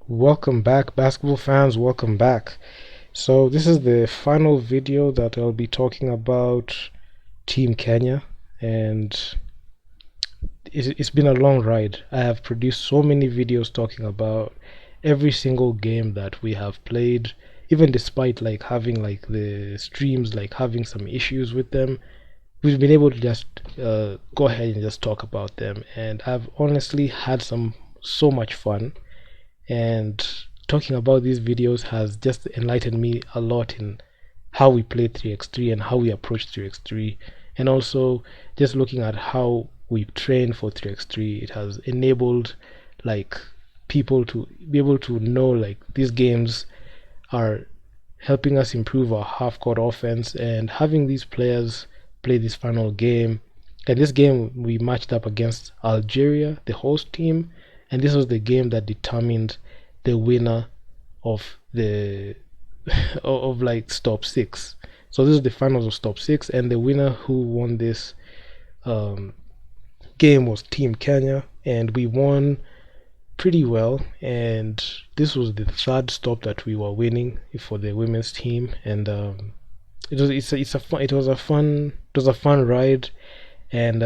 Welcome back, basketball fans. Welcome back. So, this is the final video that I'll be talking about Team Kenya, and it's been a long ride. I have produced so many videos talking about every single game that we have played, even despite like having like the streams like having some issues with them. We've been able to just go ahead and just talk about them, and I've honestly had so much fun. And talking about these videos has just enlightened me a lot in how we play 3x3 and how we approach 3x3, and also just looking at how we train for 3x3. It has enabled like people to be able to know like these games are helping us improve our half court offense, and having these players play this final game. And this game we matched up against Algeria, the host team, and this was the game that determined the winner of the of like top six. So this is the finals of top six, and the winner who won this um, game was Team Kenya, and we won pretty well. And this was the third stop that we were winning for the women's team, and it was a fun ride, and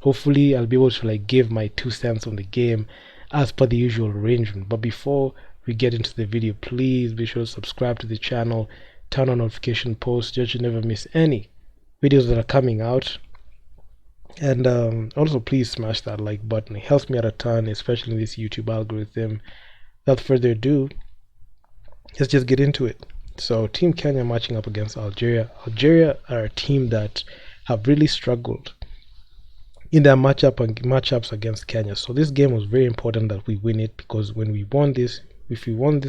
hopefully I'll be able to like give my 2 cents on the game as per the usual arrangement. But before we get into the video, please be sure to subscribe to the channel, turn on notification posts just to never miss any videos that are coming out. And also please smash that like button. It helps me out a ton, especially in this YouTube algorithm. Without further ado, let's just get into it. So Team Kenya matching up against Algeria. Algeria are a team that have really struggled in their matchups against Kenya. So this game was very important that we win it, because when we won this, if we lost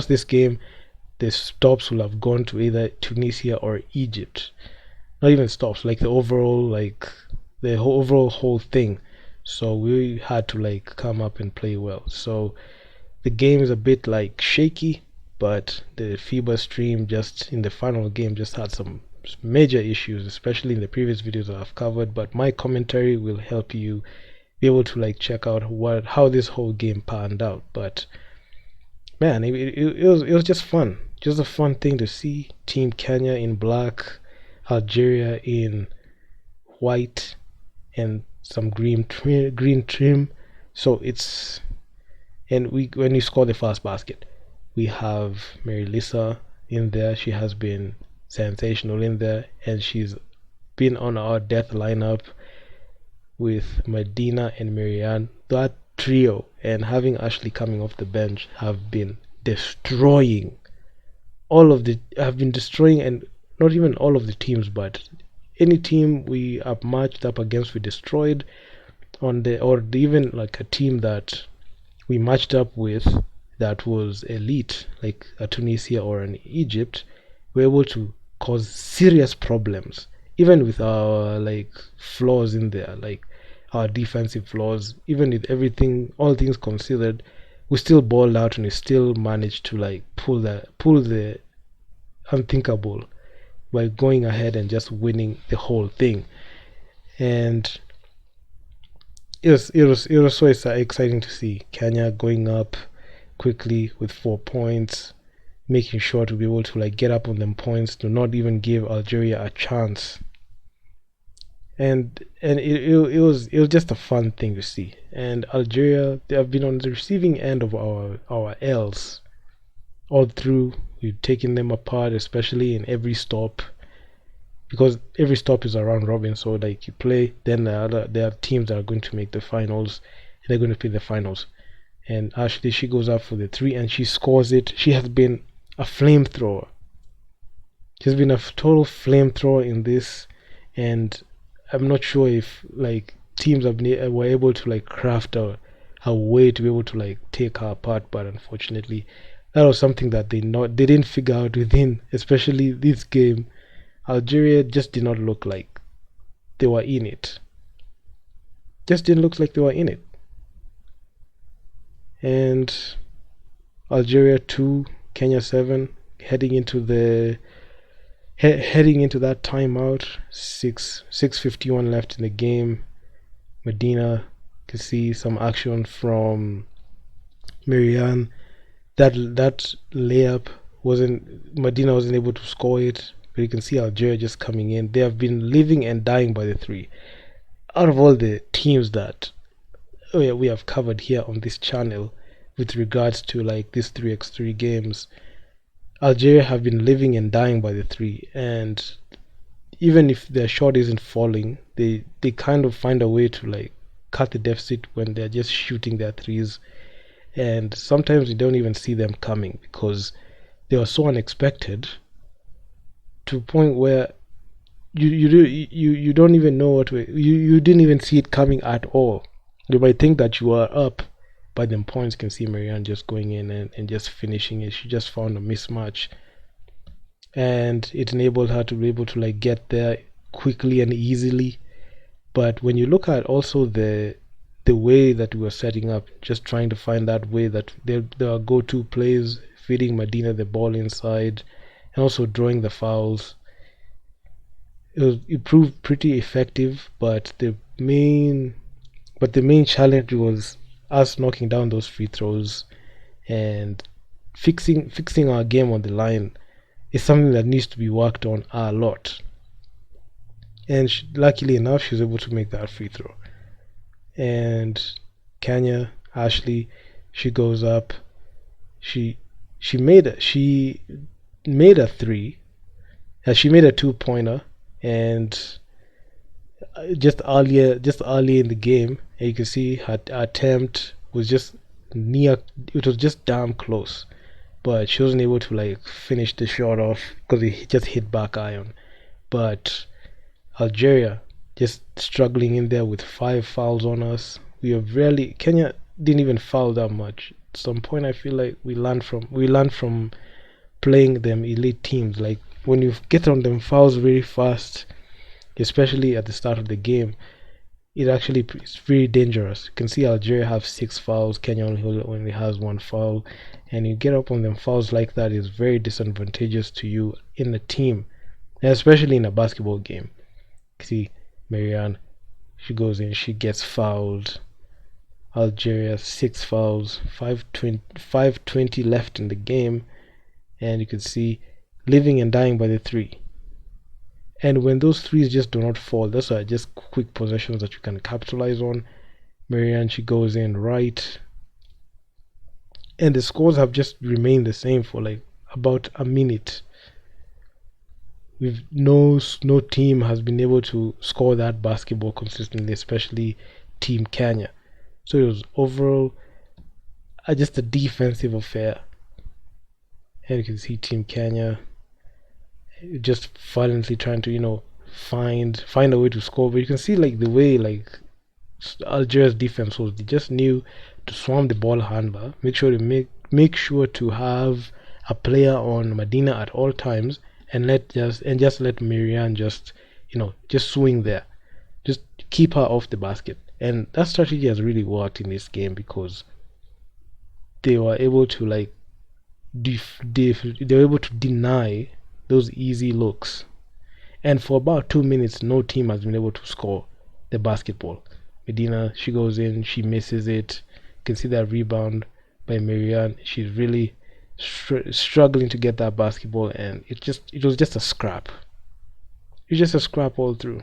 this game, the stops will have gone to either Tunisia or Egypt. Not even stops, like the whole thing. So we had to like come up and play well. So the game is a bit like shaky, but the FIBA stream just in the final game just had some major issues, especially in the previous videos that I've covered. But my commentary will help you be able to like check out how this whole game panned out. But man, it was just fun, just a fun thing to see. Team Kenya in black, Algeria in white and some green trim. So it's, and when you score the first basket, we have Mary Lisa in there. She has been sensational in there, and she's been on our death lineup with Medina and Marianne. That trio, and having Ashley coming off the bench, have been destroying and not even all of the teams, but any team we have matched up against, we destroyed. Or even like a team that we matched up with that was elite, like a Tunisia or an Egypt, we're able to cause serious problems, even with our like flaws in there, like our defensive flaws. Even with everything, all things considered, we still balled out, and we still managed to like pull the unthinkable by going ahead and just winning the whole thing. And it was so exciting to see Kenya going up quickly with 4 points, making sure to be able to like get up on them points to not even give Algeria a chance. And it was just a fun thing to see. And Algeria, they have been on the receiving end of our L's all through. We've taken them apart, especially in every stop, because every stop is a round robin. So like you play, then there are teams that are going to make the finals, and they're going to play the finals. And Ashley, she goes up for the three and she scores it. She has been a flamethrower. She's been a total flamethrower in this, and I'm not sure if like teams were able to like craft a way to be able to like take her apart. But unfortunately, that was something that they didn't figure out within, especially this game. Algeria just did not look like they were in it. Just didn't look like they were in it. And Algeria 2, Kenya 7, heading into that timeout. 6:51 left in the game. Medina could see some action from Marianne. That layup wasn't Medina wasn't able to score it, but you can see Algeria just coming in. They have been living and dying by the three. Out of all the teams that we have covered here on this channel with regards to like these 3x3 games, Algeria have been living and dying by the three, and even if their shot isn't falling, they kind of find a way to like cut the deficit when they're just shooting their threes, and sometimes you don't even see them coming because they are so unexpected to a point where you don't even know you didn't even see it coming at all. You might think that you are up by them points. You can see Marianne just going in and just finishing it. She just found a mismatch, and it enabled her to be able to like get there quickly and easily. But when you look at also the way that we were setting up, just trying to find that way that there are go-to plays, feeding Medina the ball inside, and also drawing the fouls. It proved pretty effective, but the main challenge was us knocking down those free throws and fixing our game on the line is something that needs to be worked on a lot. And luckily enough, she was able to make that free throw. And Kenya Ashley, she goes up. She she made a three. She made a 2-pointer, and just earlier in the game, and you can see her attempt was just near. It was just damn close, but she wasn't able to like finish the shot off because it just hit back iron. But Algeria just struggling in there with 5 fouls on us. We have rarely Kenya didn't even foul that much. At some point, I feel like we learned from playing them elite teams. Like when you get on them fouls very fast, especially at the start of the game, it actually is very dangerous. You can see Algeria have 6 fouls, Kenya only has 1 foul, and you get up on them fouls like that is very disadvantageous to you in the team, and especially in a basketball game. See, Marianne, she goes in, she gets fouled. Algeria 6 fouls, 5:20 left in the game, and you can see living and dying by the three. And when those threes just do not fall, those are just quick possessions that you can capitalize on. Marianne, she goes in right, and the scores have just remained the same for like about a minute. We've no team has been able to score that basketball consistently, especially Team Kenya. So it was overall just a defensive affair, and you can see Team Kenya just violently trying to find a way to score. But you can see like the way like Algeria's defense was, they just knew to swarm the ball handler, make sure to make sure to have a player on Medina at all times, and just let Marianne just swing there, just keep her off the basket. And that strategy has really worked in this game because they were able to like they were able to deny those easy looks. And for about 2 minutes, no team has been able to score the basketball. Medina, she goes in, she misses it. You can see that rebound by Marianne. She's really struggling to get that basketball, and it was just a scrap. It's just a scrap all through.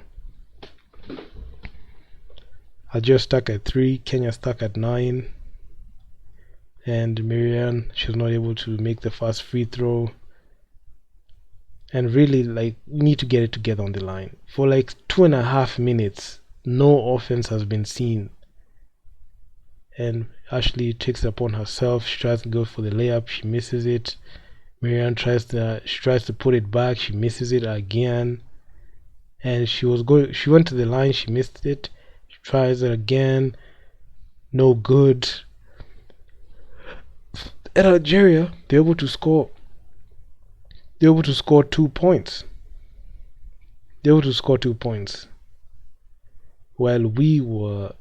Algeria stuck at 3, Kenya stuck at 9, and Marianne, she was not able to make the first free throw. And really, like, we need to get it together on the line. For like 2.5 minutes, no offense has been seen. And Ashley takes it upon herself. She tries to go for the layup. She misses it. Marianne tries to put it back. She misses it again. And she went to the line. She missed it. She tries it again. No good. And Algeria, they're able to score. They're able to score 2 points. They're able to score 2 points. While we were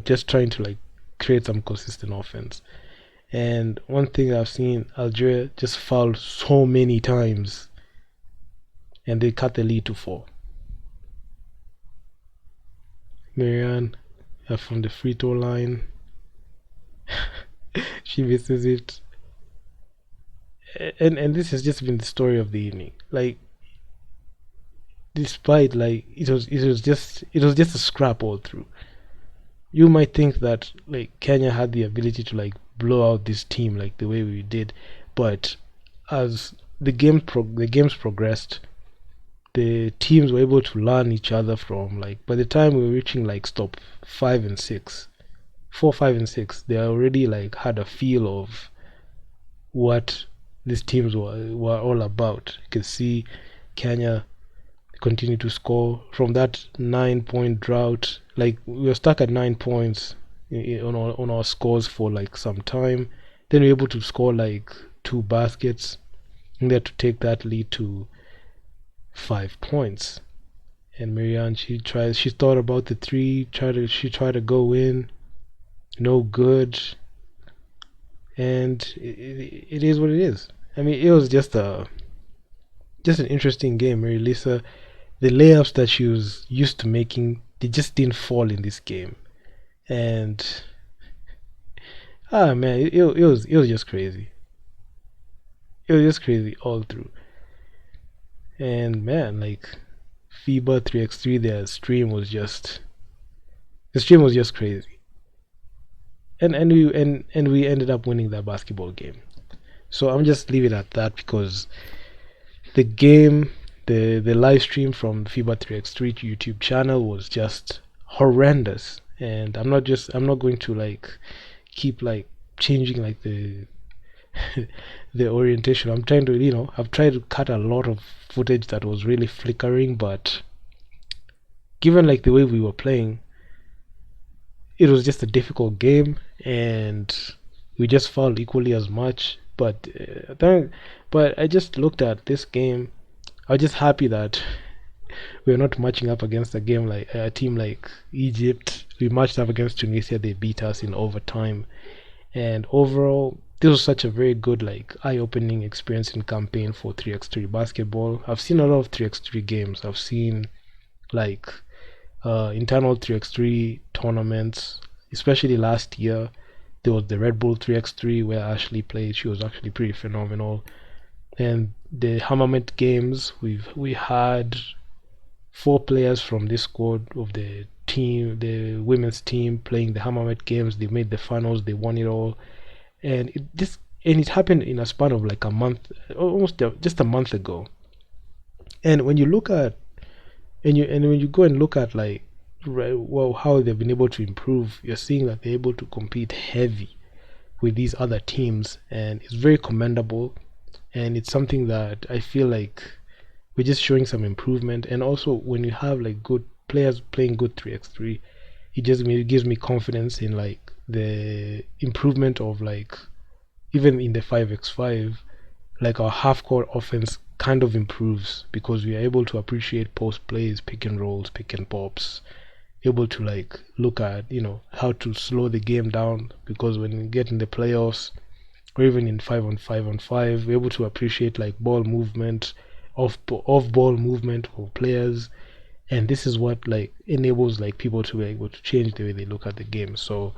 just trying to like create some consistent offense. And one thing I've seen, Algeria just fouled so many times, and they cut the lead to 4. Marianne from the free throw line. she misses it. And this has just been the story of the evening. Like, despite like it was just a scrap all through. You might think that like Kenya had the ability to like blow out this team like the way we did, but as the games progressed, the teams were able to learn each other from like by the time we were reaching like stop 5 and 6, 4, 5, and 6, they already like had a feel of what these teams were all about. You can see Kenya continue to score from that 9 point drought. Like we were stuck at 9 points on our scores for like some time. Then we were able to score like 2 baskets, and they had to take that lead to 5 points. And Marianne, she thought about the three, she tried to go in, no good, and it is what it is. I mean, it was just an interesting game. Mary Lisa, the layups that she was used to making, they just didn't fall in this game. And man, it was just crazy. It was just crazy all through. And man, like FIBA 3x3, the stream was just crazy. And we ended up winning that basketball game. So I'm just leave it at that because the game, the live stream from FIBA 3x3 YouTube channel was just horrendous. And I'm not going to like keep like changing like the the orientation. I'm trying to, I've tried to cut a lot of footage that was really flickering, but given like the way we were playing, it was just a difficult game, and we just fouled equally as much. But I just looked at this game. I was just happy that we're not matching up against a team like Egypt. We matched up against Tunisia. They beat us in overtime, and overall, this was such a very good, like, eye-opening experience in campaign for 3x3 basketball. I've seen a lot of 3x3 games. I've seen like internal 3x3 tournaments, especially last year. There was the Red Bull 3x3 where Ashley played. She was actually pretty phenomenal. And the Hammermet games, we had 4 players from this squad of the team, the women's team, playing the Hammermet games. They made the finals. They won it all, and it happened in a span of like a month, almost just a month ago. And when you look at and when you go and look at like well how they've been able to improve, you're seeing that they're able to compete heavy with these other teams, and it's very commendable. And it's something that I feel like we're just showing some improvement. And also when you have like good players playing good 3x3, it gives me confidence in like the improvement of like even in the 5x5, like our half court offense kind of improves because we are able to appreciate post plays, pick and rolls, pick and pops, able to like look at how to slow the game down, because when you get in the playoffs or even in 5-on-5-on-5, we're able to appreciate like ball movement, off ball movement for players. And this is what like enables like people to be able to change the way they look at the game. So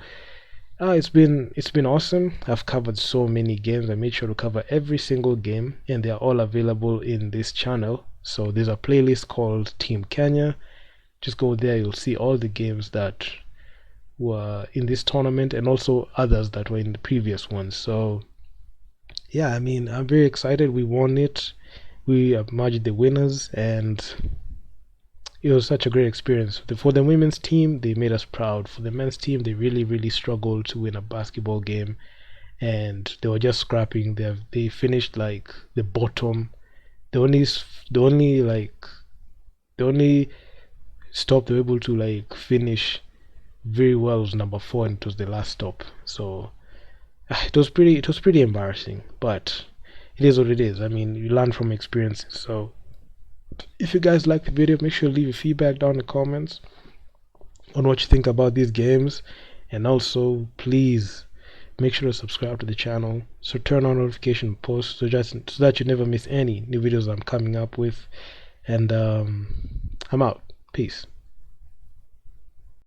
it's been awesome. I've covered so many games. I made sure to cover every single game, and they are all available in this channel. So there's a playlist called Team Kenya. Just go there, you'll see all the games that were in this tournament and also others that were in the previous ones. So yeah, I mean, I'm very excited. We won it. We emerged the winners, and it was such a great experience. For the women's team, they made us proud. For the men's team, they really, really struggled to win a basketball game, and they were just scrapping. They finished like the bottom. The only stop they were able to like finish very well was number 4, and it was the last stop. So it was pretty embarrassing, but it is what it is. I mean, you learn from experiences. So if you guys like the video, make sure to leave your feedback down in the comments on what you think about these games. And also please make sure to subscribe to the channel, so turn on notification posts so that you never miss any new videos I'm coming up with. And I'm out. Peace.